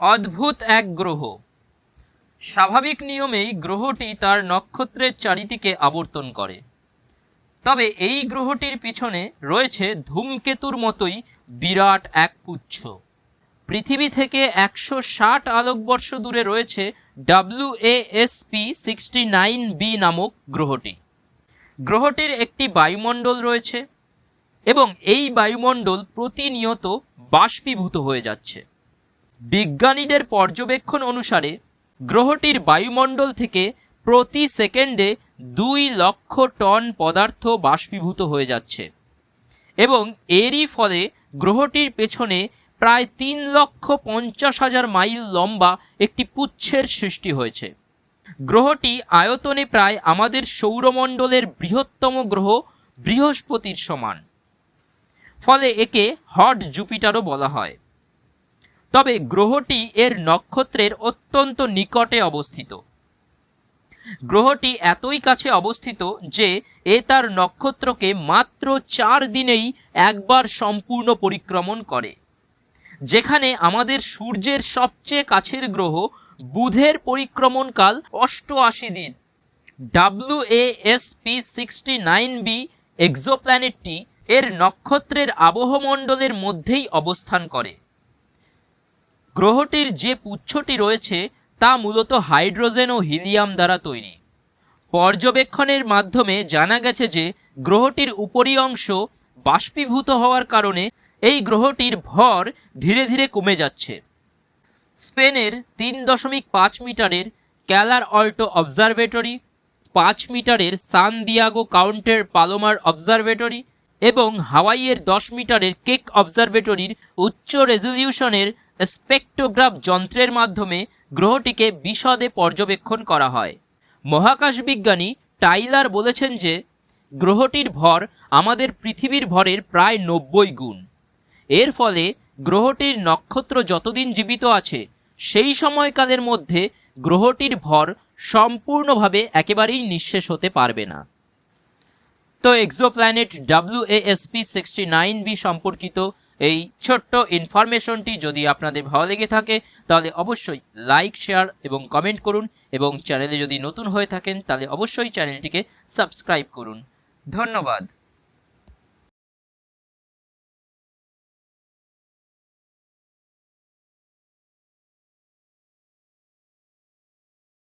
অদ্ভুত এক গ্রহ। স্বাভাবিক নিয়মেই গ্রহটি তার নক্ষত্রের চারিদিকে আবর্তন করে, তবে এই গ্রহটির পিছনে রয়েছে ধূমকেতুর মতোই বিরাট এক পুচ্ছ। পৃথিবী থেকে 160 আলোকবর্ষ দূরে রয়েছে WASP-69b নামক গ্রহটি। গ্রহটির একটি বায়ুমণ্ডল রয়েছে এবং এই বায়ুমণ্ডল প্রতিনিয়ত বাষ্পীভূত হয়ে যাচ্ছে। বিজ্ঞানীদের পর্যবেক্ষণ অনুসারে গ্রহটির বায়ুমণ্ডল থেকে প্রতি সেকেন্ডে 2 লক্ষ টন পদার্থ বাষ্পীভূত হয়ে যাচ্ছে এবং এরই ফলে গ্রহটির পেছনে প্রায় 3,50,000 মাইল লম্বা একটি পুচ্ছের সৃষ্টি হয়েছে। গ্রহটি আয়তনে প্রায় আমাদের সৌরমণ্ডলের বৃহত্তম গ্রহ বৃহস্পতির সমান, ফলে একে হট জুপিটারও বলা হয়। তবে গ্রহটি এর নক্ষত্রের অত্যন্ত নিকটে অবস্থিত। গ্রহটি এতই কাছে অবস্থিত যে এ তার নক্ষত্রকে মাত্র 4 দিনেই একবার সম্পূর্ণ পরিক্রমণ করে, যেখানে আমাদের সূর্যের সবচেয়ে কাছের গ্রহ বুধের পরিক্রমণকাল 88 দিন। WASP-69b এক্সোপ্ল্যানেটটি এর নক্ষত্রের আবহমণ্ডলের মধ্যেই অবস্থান করে। গ্রহটির যে পুচ্ছটি রয়েছে তা মূলত হাইড্রোজেন ও হিলিয়াম দ্বারা তৈরি। পর্যবেক্ষণের মাধ্যমে জানা গেছে যে গ্রহটির উপরি অংশ বাষ্পীভূত হওয়ার কারণে এই গ্রহটির ভর ধীরে ধীরে কমে যাচ্ছে। স্পেনের 3.5 মিটারের ক্যালার অল্টো অবজারভেটরি, 5 মিটারের সান দিয়াগো কাউন্টের পালোমার অবজারভেটরি এবং হাওয়াইয়ের 10 মিটারের কেক অবজারভেটরির উচ্চ রেজলিউশনের স্পেকট্রোগ্রাফ যন্ত্রের মাধ্যমে গ্রহটিকে বিশদে পর্যবেক্ষণ করা হয়। মহাকাশ বিজ্ঞানী টাইলার বলেছেন যে গ্রহটির ভর আমাদের পৃথিবীর ভরের প্রায় 90 গুণ। এর ফলে গ্রহটির নক্ষত্র যতদিন জীবিত আছে সেই সময়কালের মধ্যে গ্রহটির ভর সম্পূর্ণভাবে একেবারেই নিঃশেষ হতে পারবে না। তো এক্সোপ্ল্যানেট WASP-69b সম্পর্কিত এই ছোট্ট ইনফরমেশনটি যদি আপনাদের ভালো লেগে থাকে তাহলে অবশ্যই লাইক, শেয়ার এবং কমেন্ট করুন, এবং চ্যানেলে যদি নতুন হয়ে থাকেন তাহলে অবশ্যই চ্যানেলটিকে সাবস্ক্রাইব করুন। ধন্যবাদ।